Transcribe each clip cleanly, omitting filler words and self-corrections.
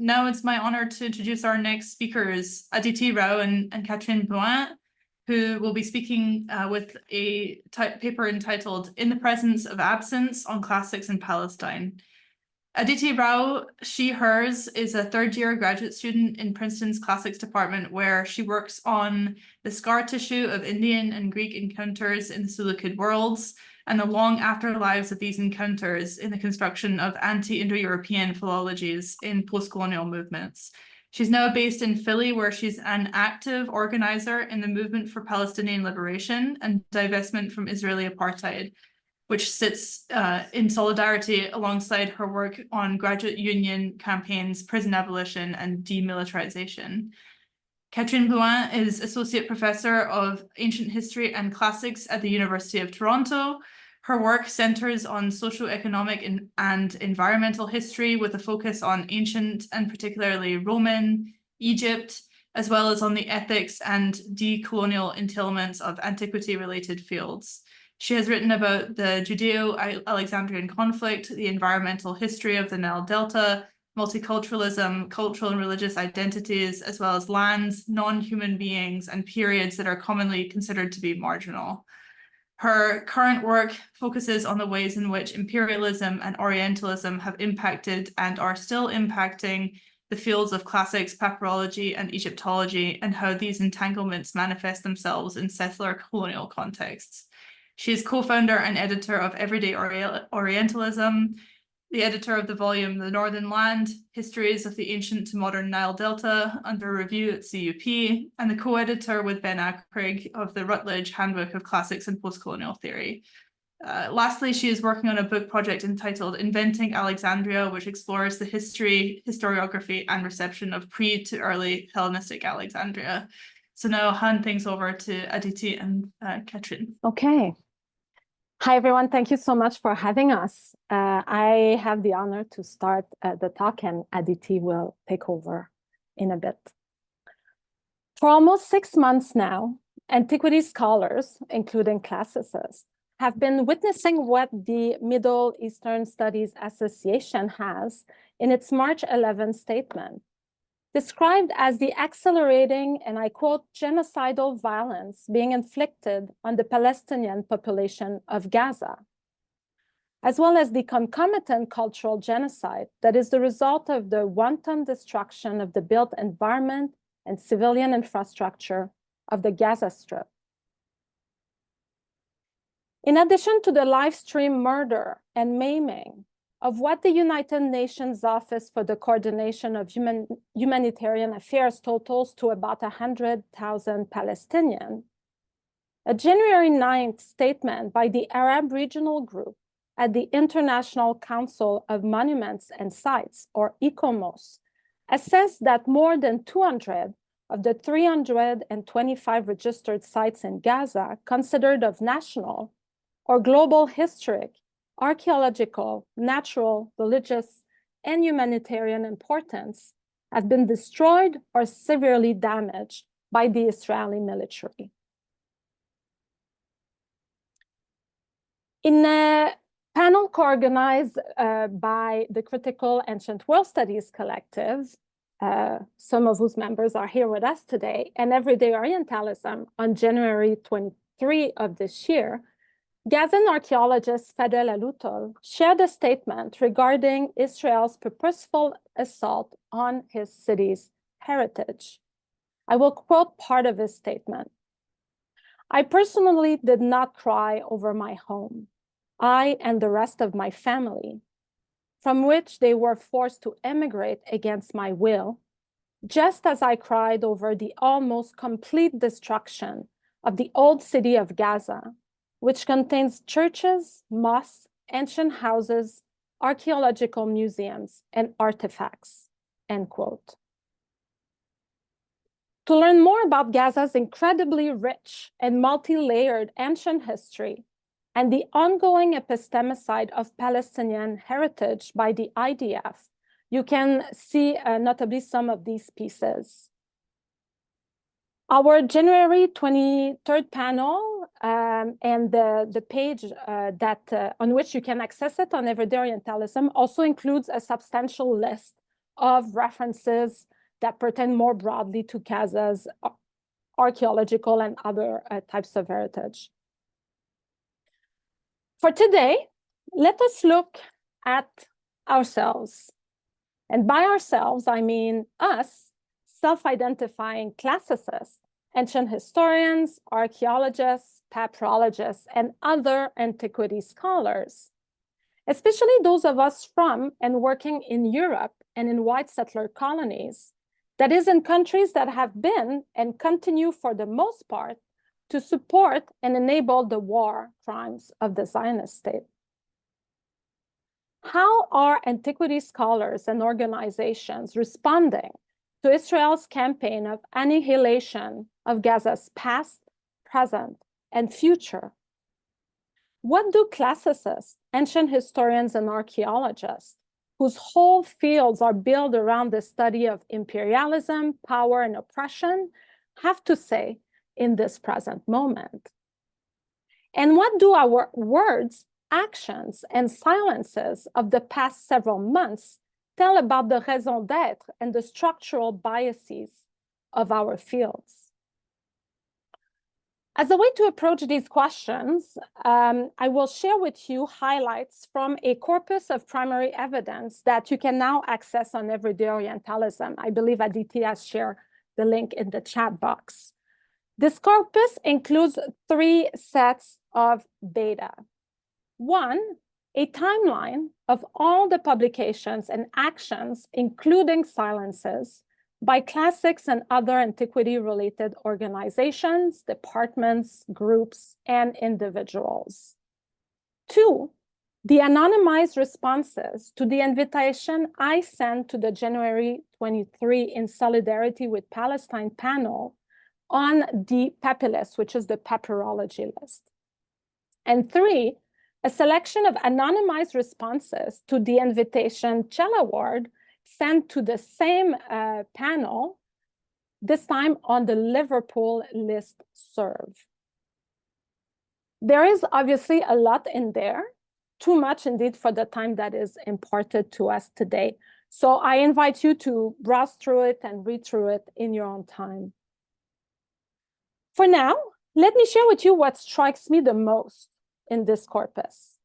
Now it's my honor to introduce our next speakers, Aditi Rao and Katherine Blouin, who will be speaking with a paper entitled In the Presence of Absence on Classics in Palestine. Aditi Rao, hers, is a third-year graduate student in Princeton's Classics department, where she works on the scar tissue of Indian and Greek encounters in the Seleucid worlds and the long afterlives of these encounters in the construction of anti-Indo-European philologies in post-colonial movements. She's now based in Philly, where she's an active organizer in the movement for Palestinian liberation and divestment from Israeli apartheid, which sits in solidarity alongside her work on graduate union campaigns, prison abolition, and demilitarization. Katherine Blouin is Associate Professor of Ancient History and Classics at the University of Toronto. Her work centers on socioeconomic and environmental history with a focus on ancient and particularly Roman Egypt, as well as on the ethics and decolonial entailments of antiquity-related fields. She has written about the Judeo-Alexandrian conflict, the environmental history of the Nile Delta, multiculturalism, cultural and religious identities, as well as lands, non-human beings, and periods that are commonly considered to be marginal. Her current work focuses on the ways in which imperialism and Orientalism have impacted and are still impacting the fields of classics, papyrology, and Egyptology, and how these entanglements manifest themselves in settler colonial contexts. She is co-founder and editor of Everyday Orientalism, the editor of the volume The Northern Land, Histories of the Ancient to Modern Nile Delta, under review at CUP, and the co-editor with Ben Akrigg of the Routledge Handbook of Classics and Postcolonial Theory. Lastly, she is working on a book project entitled Inventing Alexandria, which explores the history, historiography, and reception of pre to early Hellenistic Alexandria. So now I'll hand things over to Aditi and Katherine. Okay. Hi, everyone. Thank you so much for having us. I have the honor to start the talk, and Aditi will take over in a bit. For almost 6 months now, antiquity scholars, including classicists, have been witnessing what the Middle Eastern Studies Association has in its March 11 statement, described as the accelerating, and I quote, genocidal violence being inflicted on the Palestinian population of Gaza, as well as the concomitant cultural genocide that is the result of the wanton destruction of the built environment and civilian infrastructure of the Gaza Strip. In addition to the live stream murder and maiming of what the United Nations Office for the Coordination of Humanitarian Affairs totals to about 100,000 Palestinians, a January 9th statement by the Arab Regional Group at the International Council of Monuments and Sites, or ICOMOS, assessed that more than 200 of the 325 registered sites in Gaza considered of national or global historic, archaeological, natural, religious, and humanitarian importance have been destroyed or severely damaged by the Israeli military. In a panel co-organized by the Critical Ancient World Studies Collective, some of whose members are here with us today, and Everyday Orientalism on January 23 of this year, Gazan archaeologist Fadel Alutol shared a statement regarding Israel's purposeful assault on his city's heritage. I will quote part of his statement. "I personally did not cry over my home, I and the rest of my family, from which they were forced to emigrate against my will, just as I cried over the almost complete destruction of the old city of Gaza, which contains churches, mosques, ancient houses, archaeological museums, and artifacts," end quote. To learn more about Gaza's incredibly rich and multi-layered ancient history and the ongoing epistemicide of Palestinian heritage by the IDF, you can see notably some of these pieces. Our January 23rd panel and the page on which you can access it on Everyday Orientalism also includes a substantial list of references that pertain more broadly to Gaza's archaeological and other types of heritage. For today, let us look at ourselves. And by ourselves, I mean us, self-identifying classicists, ancient historians, archaeologists, papyrologists, and other antiquity scholars, especially those of us from and working in Europe and in white settler colonies, that is, in countries that have been and continue for the most part to support and enable the war crimes of the Zionist state. How are antiquity scholars and organizations responding to Israel's campaign of annihilation of Gaza's past, present, and future? What do classicists, ancient historians, and archaeologists, whose whole fields are built around the study of imperialism, power, and oppression, have to say in this present moment? And what do our words, actions, and silences of the past several months tell about the raison d'être and the structural biases of our fields? As a way to approach these questions, I will share with you highlights from a corpus of primary evidence that you can now access on Everyday Orientalism. I believe Aditi has shared the link in the chat box. This corpus includes 3 sets of data. 1, a timeline of all the publications and actions, including silences, by classics and other antiquity-related organizations, departments, groups, and individuals. 2, the anonymized responses to the invitation I sent to the January 23 In Solidarity with Palestine panel on the PAPI list, which is the papyrology list. And 3, a selection of anonymized responses to the invitation Shell Award sent to the same panel, this time on the Liverpool list serve. There is obviously a lot in there, too much indeed for the time that is imparted to us today. So I invite you to browse through it and read through it in your own time. For now, let me share with you what strikes me the most in this corpus.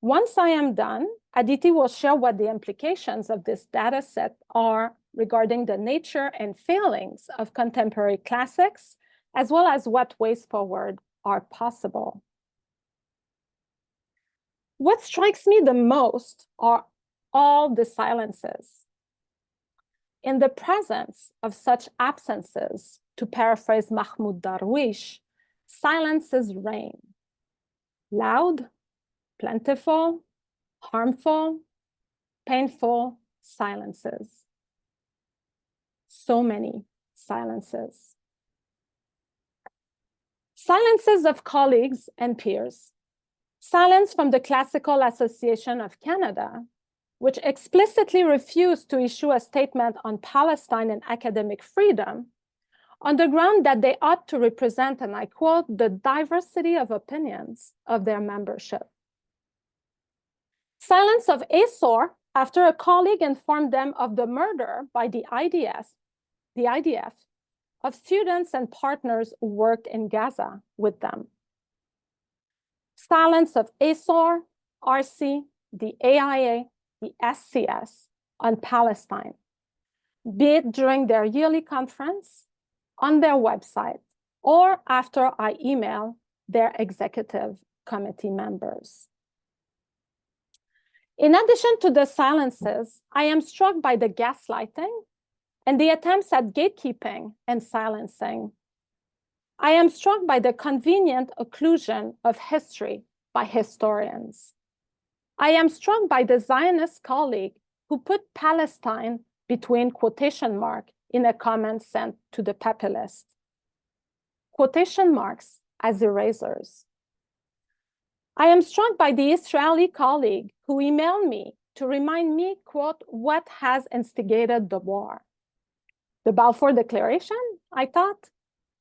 Once I am done, Aditi will share what the implications of this data set are regarding the nature and failings of contemporary classics, as well as what ways forward are possible. What strikes me the most are all the silences. In the presence of such absences, to paraphrase Mahmoud Darwish, silences reign. Loud, plentiful, harmful, painful silences. So many silences. Silences of colleagues and peers. Silence from the Classical Association of Canada, which explicitly refused to issue a statement on Palestine and academic freedom on the ground that they ought to represent, and I quote, the diversity of opinions of their membership. Silence of ASOR after a colleague informed them of the murder by the IDF of students and partners who worked in Gaza with them. Silence of ASOR, RC, the AIA, the SCS on Palestine, be it during their yearly conference, on their website, or after I email their executive committee members. In addition to the silences, I am struck by the gaslighting and the attempts at gatekeeping and silencing. I am struck by the convenient occlusion of history by historians. I am struck by the Zionist colleague who put Palestine between quotation marks in a comment sent to the PAPI list. Quotation marks as erasers. I am struck by the Israeli colleague who emailed me to remind me, quote, what has instigated the war. The Balfour Declaration, I thought?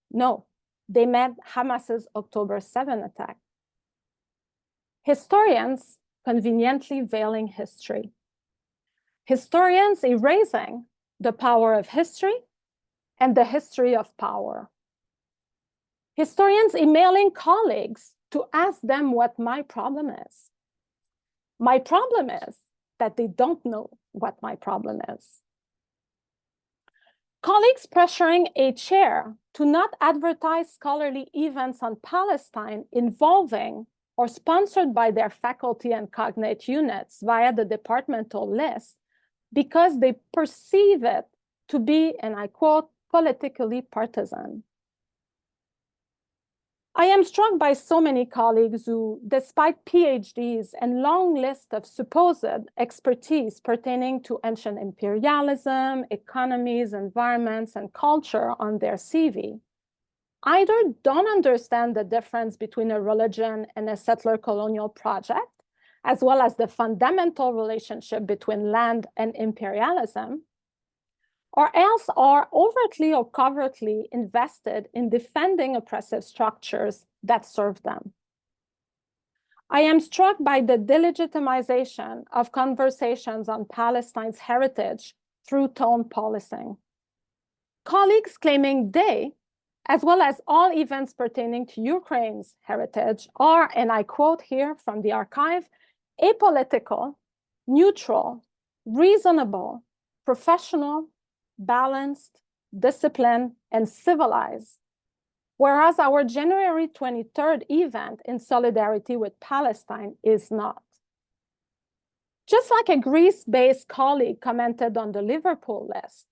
No, they meant Hamas's October 7 attack. Historians conveniently veiling history. historians erasing the power of history and the history of power. Historians emailing colleagues to ask them what my problem is. My problem is that they don't know what my problem is. Colleagues pressuring a chair to not advertise scholarly events on Palestine involving or sponsored by their faculty and cognate units via the departmental list because they perceive it to be, and I quote, politically partisan. I am struck by so many colleagues who, despite PhDs and long lists of supposed expertise pertaining to ancient imperialism, economies, environments, and culture on their CV, either don't understand the difference between a religion and a settler colonial project, as well as the fundamental relationship between land and imperialism, or else are overtly or covertly invested in defending oppressive structures that serve them. I am struck by the delegitimization of conversations on Palestine's heritage through tone policing. Colleagues claiming they, as well as all events pertaining to Ukraine's heritage, are, and I quote here from the archive, apolitical, neutral, reasonable, professional, balanced, disciplined, and civilized, whereas our January 23rd event in solidarity with Palestine is not. Just like a Greece-based colleague commented on the Liverpool list,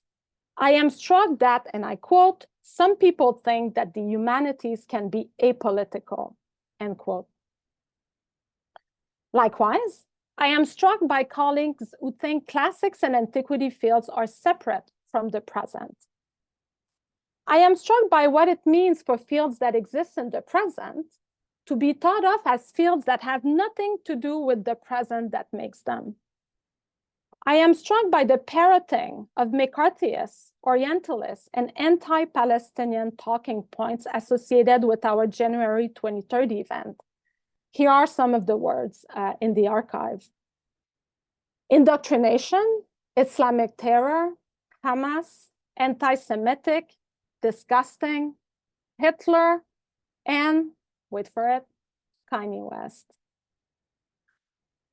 I am struck that, and I quote, some people think that the humanities can be apolitical, end quote. Likewise, I am struck by colleagues who think classics and antiquity fields are separate from the present. I am struck by what it means for fields that exist in the present to be thought of as fields that have nothing to do with the present that makes them. I am struck by the parroting of McCarthyist, Orientalists, and anti-Palestinian talking points associated with our January 23rd event. Here are some of the words in the archive. Indoctrination, Islamic terror, Hamas, anti-Semitic, disgusting, Hitler, and, wait for it, Kanye West.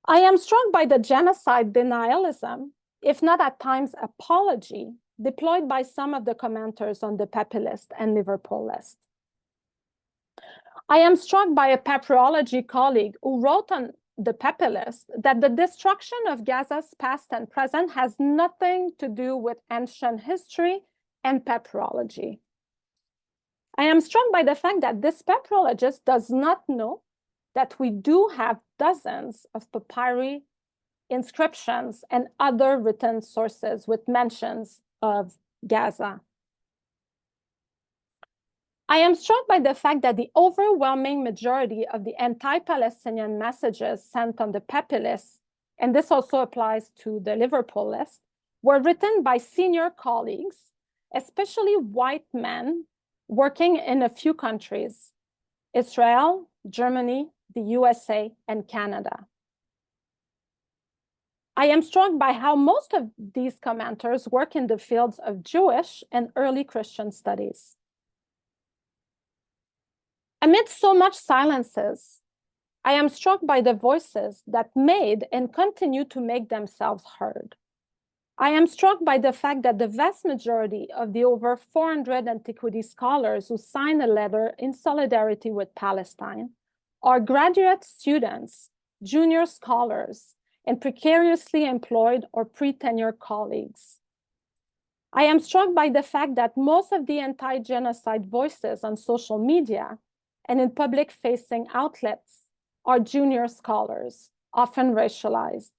I am struck by the genocide denialism, if not at times apology, deployed by some of the commenters on the Pepe list and Liverpool list. I am struck by a papyrology colleague who wrote on the Pepe list that the destruction of Gaza's past and present has nothing to do with ancient history and papyrology. I am struck by the fact that this papyrologist does not know that we do have dozens of papyri, inscriptions, and other written sources with mentions of Gaza. I am struck by the fact that the overwhelming majority of the anti-Palestinian messages sent on the Pepe list, and this also applies to the Liverpool list, were written by senior colleagues, especially white men working in a few countries, Israel, Germany, the USA, and Canada. I am struck by how most of these commenters work in the fields of Jewish and early Christian studies. Amid so much silences, I am struck by the voices that made and continue to make themselves heard. I am struck by the fact that the vast majority of the over 400 antiquity scholars who signed a letter in solidarity with Palestine are graduate students, junior scholars, and precariously employed or pre-tenure colleagues. I am struck by the fact that most of the anti-genocide voices on social media and in public-facing outlets are junior scholars, often racialized.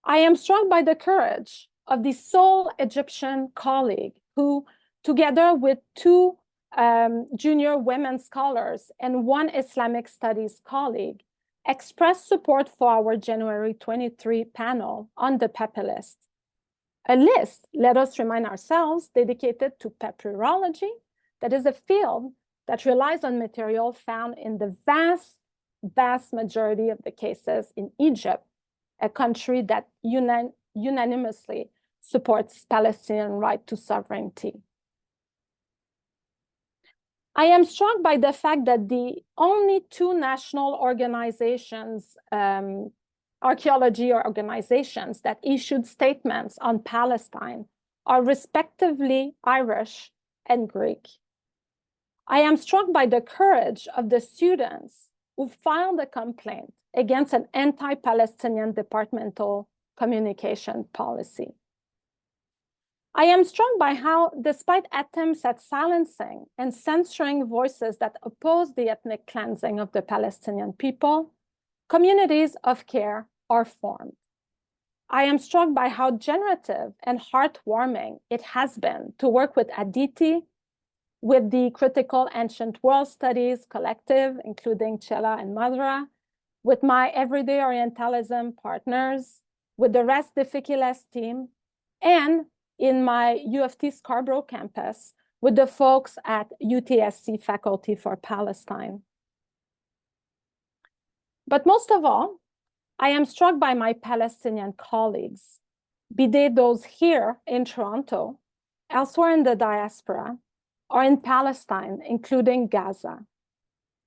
I am struck by the courage of the sole Egyptian colleague who, together with two junior women scholars and one Islamic studies colleague, expressed support for our January 23 panel on the Pepe list. A list, let us remind ourselves, dedicated to papyrology, that is a field that relies on material found in the vast majority of the cases in Egypt, a country that unanimously supports Palestinian right to sovereignty. I am struck by the fact that the only two national organizations, archaeology organizations that issued statements on Palestine are respectively Irish and Greek. I am struck by the courage of the students who filed a complaint against an anti-Palestinian departmental communication policy. I am struck by how, despite attempts at silencing and censoring voices that oppose the ethnic cleansing of the Palestinian people, communities of care are formed. I am struck by how generative and heartwarming it has been to work with Aditi, with the Critical Ancient World Studies Collective, including Kayla and Madra, with my Everyday Orientalism partners, with the Rest Difficiles team, and in my U of T Scarborough campus with the folks at UTSC Faculty for Palestine. But most of all, I am struck by my Palestinian colleagues, be they those here in Toronto, elsewhere in the diaspora, or in Palestine, including Gaza.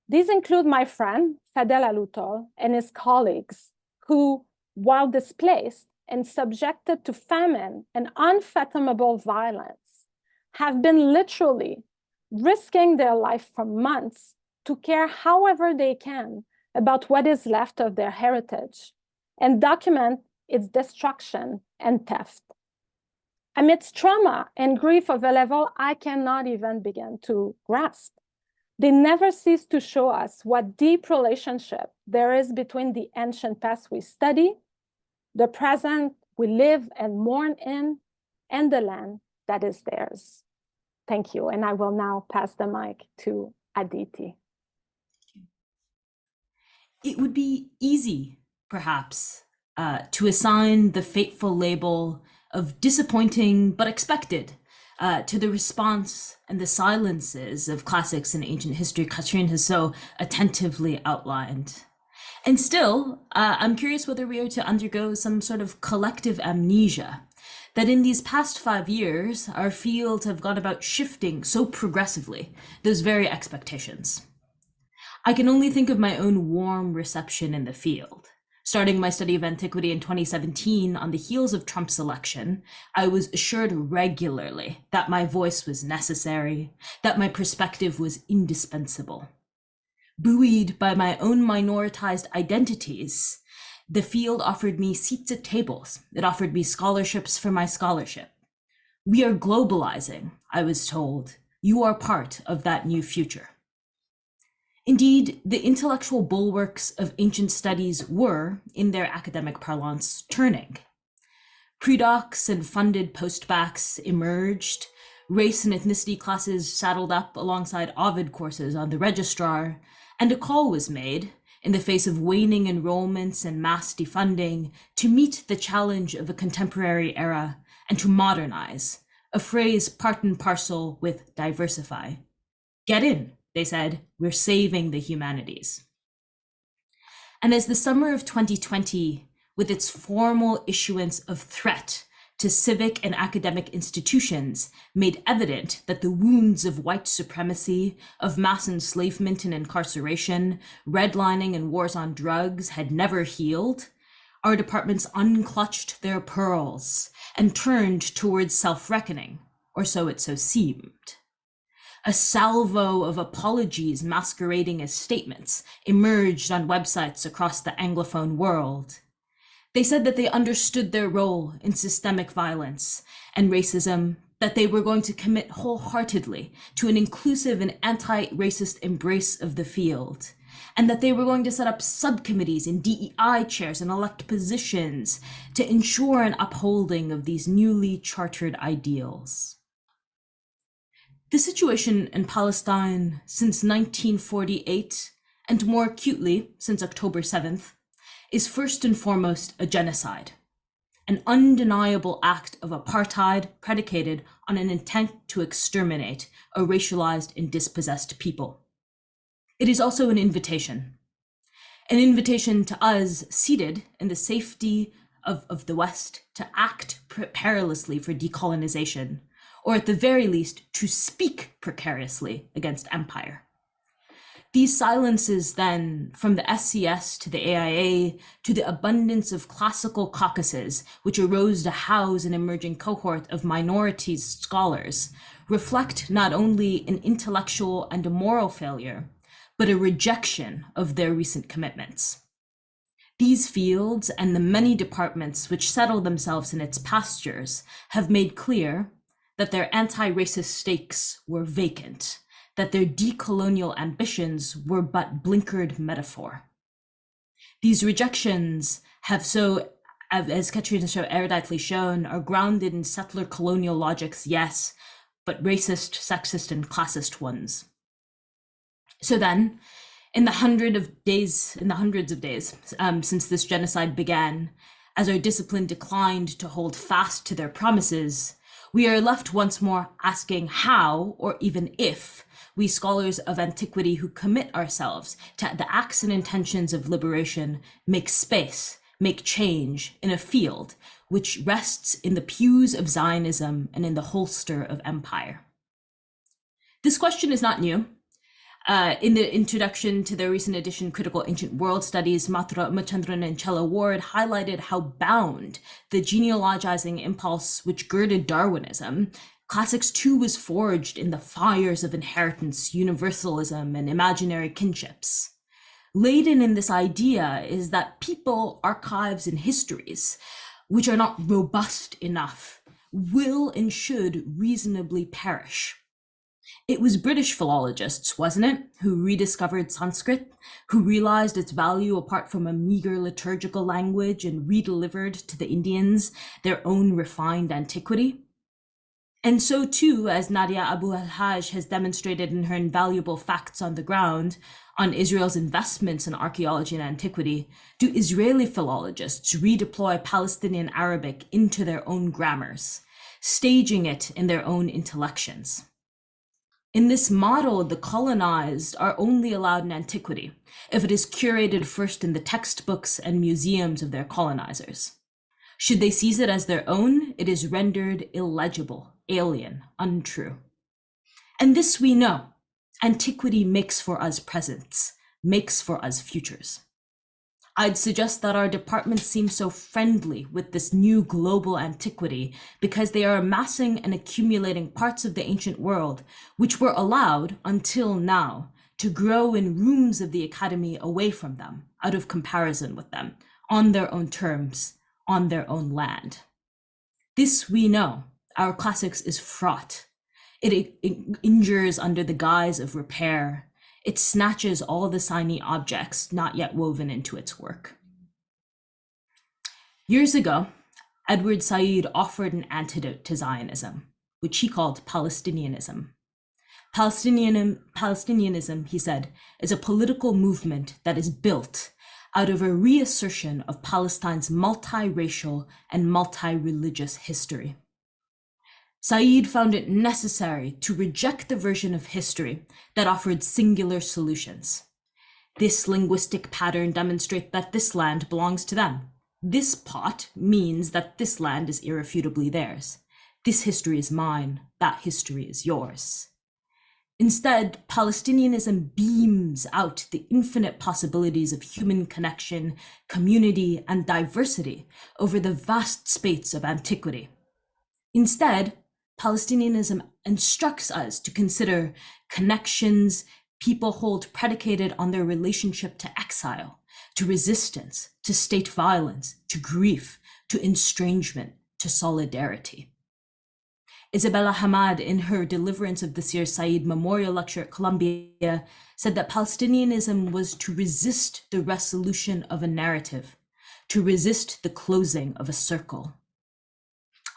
These include my friend, Fadel Alutol, and his colleagues, who, while displaced and subjected to famine and unfathomable violence, have been literally risking their life for months to care however they can about what is left of their heritage and document its destruction and theft. Amidst trauma and grief of a level I cannot even begin to grasp, they never cease to show us what deep relationship there is between the ancient past we study, the present we live and mourn in, and the land that is theirs. Thank you, and I will now pass the mic to Aditi. It would be easy, perhaps, to assign the fateful label of disappointing but expected to the response and the silences of classics in ancient history Katherine has so attentively outlined. And still, I'm curious whether we are to undergo some sort of collective amnesia, that in these past 5 years, our fields have gone about shifting so progressively those very expectations. I can only think of my own warm reception in the field. Starting my study of antiquity in 2017 on the heels of Trump's election, I was assured regularly that my voice was necessary, that my perspective was indispensable. Buoyed by my own minoritized identities, the field offered me seats at tables. It offered me scholarships for my scholarship. We are globalizing, I was told. You are part of that new future. Indeed, the intellectual bulwarks of ancient studies were, in their academic parlance, turning. Predocs and funded postbacks emerged. Race and ethnicity classes saddled up alongside Ovid courses on the registrar, and a call was made, in the face of waning enrollments and mass defunding, to meet the challenge of a contemporary era and to modernize, a phrase part and parcel with diversify. Get in, they said, we're saving the humanities. And as the summer of 2020, with its formal issuance of threat to civic and academic institutions, made evident that the wounds of white supremacy, of mass enslavement and incarceration, redlining and wars on drugs had never healed, our departments unclutched their pearls and turned towards self-reckoning, or so it so seemed. A salvo of apologies masquerading as statements emerged on websites across the Anglophone world. They said that they understood their role in systemic violence and racism, that they were going to commit wholeheartedly to an inclusive and anti-racist embrace of the field, and that they were going to set up subcommittees in DEI chairs and elect positions to ensure an upholding of these newly chartered ideals. The situation in Palestine since 1948, and more acutely since October 7th, is first and foremost a genocide, an undeniable act of apartheid predicated on an intent to exterminate a racialized and dispossessed people. It is also an invitation to us seated in the safety of the West to act perilously for decolonization, or at the very least, to speak precariously against empire. These silences then, from the SCS to the AIA, to the abundance of classical caucuses, which arose to house an emerging cohort of minorities scholars, reflect not only an intellectual and a moral failure, but a rejection of their recent commitments. These fields and the many departments which settle themselves in its pastures have made clear that their anti-racist stakes were vacant, that their decolonial ambitions were but blinkered metaphor. These rejections have so, as Katherine has so eruditely shown, are grounded in settler colonial logics, yes, but racist, sexist, and classist ones. So then, in the hundreds of days since this genocide began, as our discipline declined to hold fast to their promises, we are left once more asking how, or even if, we scholars of antiquity who commit ourselves to the acts and intentions of liberation make space, make change in a field which rests in the pews of Zionism and in the holster of empire. This question is not new. In the introduction to their recent edition, Critical Ancient World Studies, Mathura Umachandran and Chella Ward highlighted how bound the genealogizing impulse which girded Darwinism, classics too was forged in the fires of inheritance, universalism, and imaginary kinships. Laden in this idea is that people, archives, and histories, which are not robust enough, will and should reasonably perish. It was British philologists, wasn't it, who rediscovered Sanskrit, who realized its value apart from a meager liturgical language and redelivered to the Indians their own refined antiquity? And so too, as Nadia Abu al-Hajj has demonstrated in her invaluable Facts on the Ground on Israel's investments in archaeology and antiquity, do Israeli philologists redeploy Palestinian Arabic into their own grammars, staging it in their own intellections. In this model, the colonized are only allowed in antiquity if it is curated first in the textbooks and museums of their colonizers. Should they seize it as their own, it is rendered illegible, alien, untrue. And this we know. Antiquity makes for us presents, makes for us futures. I'd suggest that our department seems so friendly with this new global antiquity because they are amassing and accumulating parts of the ancient world which were allowed, until now, to grow in rooms of the academy away from them, out of comparison with them, on their own terms, on their own land. This we know. Our classics is fraught. It injures under the guise of repair. It snatches all the shiny objects not yet woven into its work. Years ago, Edward Said offered an antidote to Zionism, which he called Palestinianism. Palestinianism, he said, is a political movement that is built out of a reassertion of Palestine's multiracial and multi-religious history. Said found it necessary to reject the version of history that offered singular solutions. This linguistic pattern demonstrates that this land belongs to them. This pot means that this land is irrefutably theirs. This history is mine, that history is yours. Instead, Palestinianism beams out the infinite possibilities of human connection, community, and diversity over the vast space of antiquity. Instead, Palestinianism instructs us to consider connections people hold predicated on their relationship to exile, to resistance, to state violence, to grief, to estrangement, to solidarity. Isabella Hamad, in her deliverance of the Sir Said Memorial Lecture at Columbia, said that Palestinianism was to resist the resolution of a narrative, to resist the closing of a circle.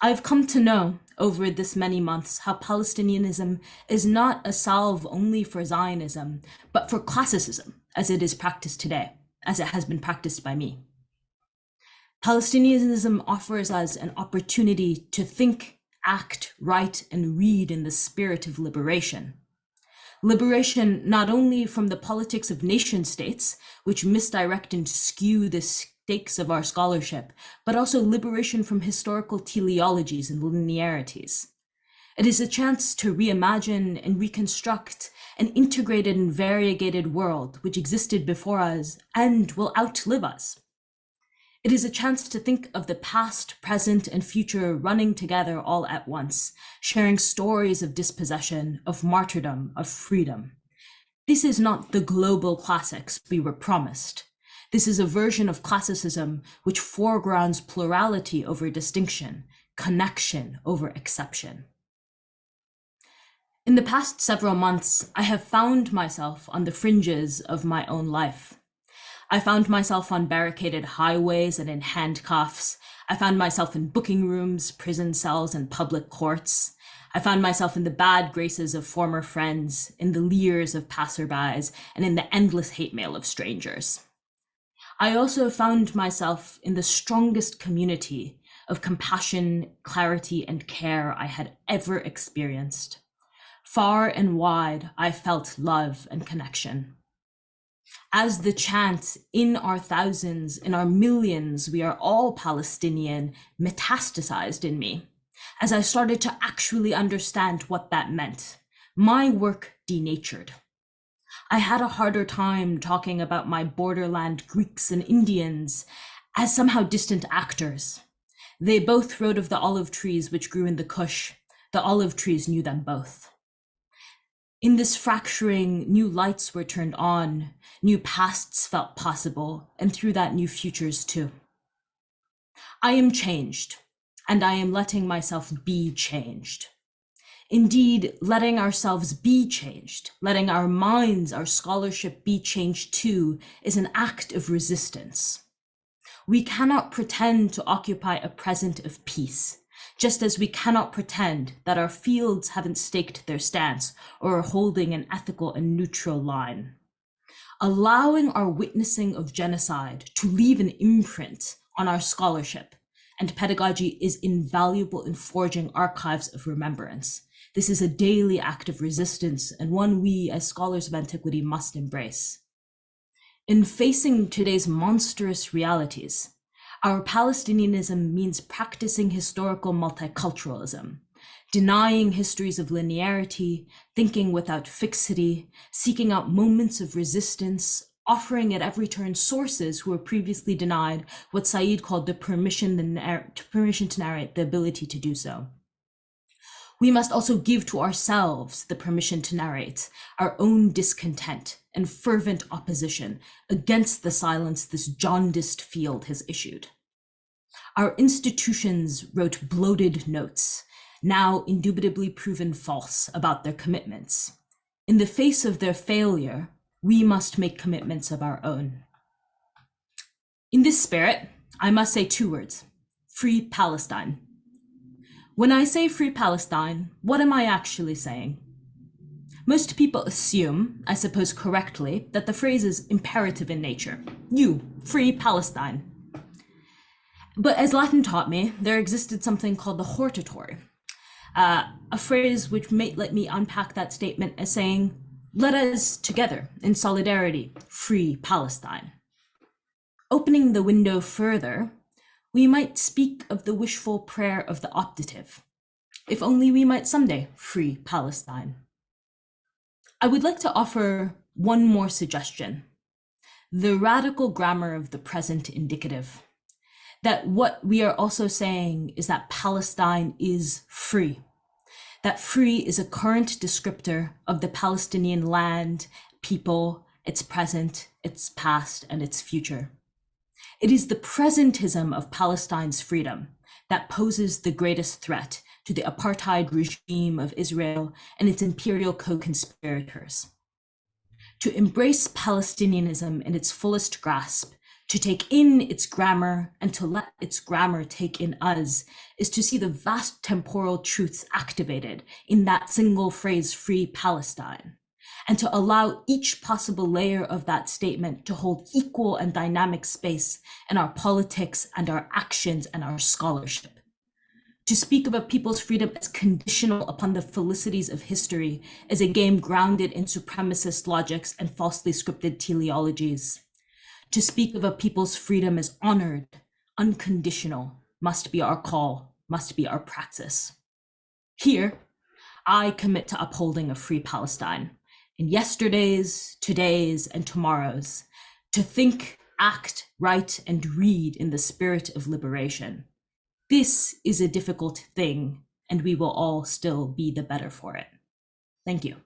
I've come to know over this many months how Palestinianism is not a salve only for Zionism, but for classicism as it is practiced today, as it has been practiced by me. Palestinianism offers us an opportunity to think, act, write, and read in the spirit of liberation. Liberation not only from the politics of nation states, which misdirect and skew this stakes of our scholarship, but also liberation from historical teleologies and linearities. It is a chance to reimagine and reconstruct an integrated and variegated world which existed before us and will outlive us. It is a chance to think of the past, present, and future running together all at once, sharing stories of dispossession, of martyrdom, of freedom. This is not the global classics we were promised. This is a version of classicism which foregrounds plurality over distinction, connection over exception. In the past several months, I have found myself on the fringes of my own life. I found myself on barricaded highways and in handcuffs. I found myself in booking rooms, prison cells, and public courts. I found myself in the bad graces of former friends, in the leers of passerbys, and in the endless hate mail of strangers. I also found myself in the strongest community of compassion, clarity, and care I had ever experienced. Far and wide, I felt love and connection. As the chant, in our thousands, in our millions, we are all Palestinian, metastasized in me. As I started to actually understand what that meant, my work denatured. I had a harder time talking about my borderland Greeks and Indians as somehow distant actors. They both wrote of the olive trees which grew in the Kush. The olive trees knew them both. In this fracturing, new lights were turned on, new pasts felt possible, and through that, new futures too. I am changed, and I am letting myself be changed. Indeed, letting ourselves be changed, letting our minds, our scholarship be changed too, is an act of resistance. We cannot pretend to occupy a present of peace, just as we cannot pretend that our fields haven't staked their stance or are holding an ethical and neutral line. Allowing our witnessing of genocide to leave an imprint on our scholarship and pedagogy is invaluable in forging archives of remembrance. This is a daily act of resistance and one we as scholars of antiquity must embrace. In facing today's monstrous realities, our Palestinianism means practicing historical multiculturalism, denying histories of linearity, thinking without fixity, seeking out moments of resistance, offering at every turn sources who were previously denied what Said called the permission to narrate, the ability to do so. We must also give to ourselves the permission to narrate our own discontent and fervent opposition against the silence this jaundiced field has issued. Our institutions wrote bloated notes, now indubitably proven false about their commitments. In the face of their failure, we must make commitments of our own. In this spirit, I must say two words: free Palestine. When I say free Palestine, what am I actually saying? Most people assume, I suppose correctly, that the phrase is imperative in nature. You, free Palestine. But as Latin taught me, there existed something called the hortatory, a phrase which may let me unpack that statement as saying, let us together in solidarity free Palestine. Opening the window further, we might speak of the wishful prayer of the optative. If only we might someday free Palestine. I would like to offer one more suggestion: the radical grammar of the present indicative. That what we are also saying is that Palestine is free. That free is a current descriptor of the Palestinian land, people, its present, its past, and its future. It is the presentism of Palestine's freedom that poses the greatest threat to the apartheid regime of Israel and its imperial co-conspirators. To embrace Palestinianism in its fullest grasp, to take in its grammar and to let its grammar take in us, is to see the vast temporal truths activated in that single phrase, free Palestine, and to allow each possible layer of that statement to hold equal and dynamic space in our politics and our actions and our scholarship. To speak of a people's freedom as conditional upon the felicities of history is a game grounded in supremacist logics and falsely scripted teleologies. To speak of a people's freedom as honored, unconditional, must be our call, must be our praxis. Here, I commit to upholding a free Palestine in yesterday's, today's, and tomorrow's, to think, act, write, and read in the spirit of liberation. This is a difficult thing, and we will all still be the better for it. Thank you.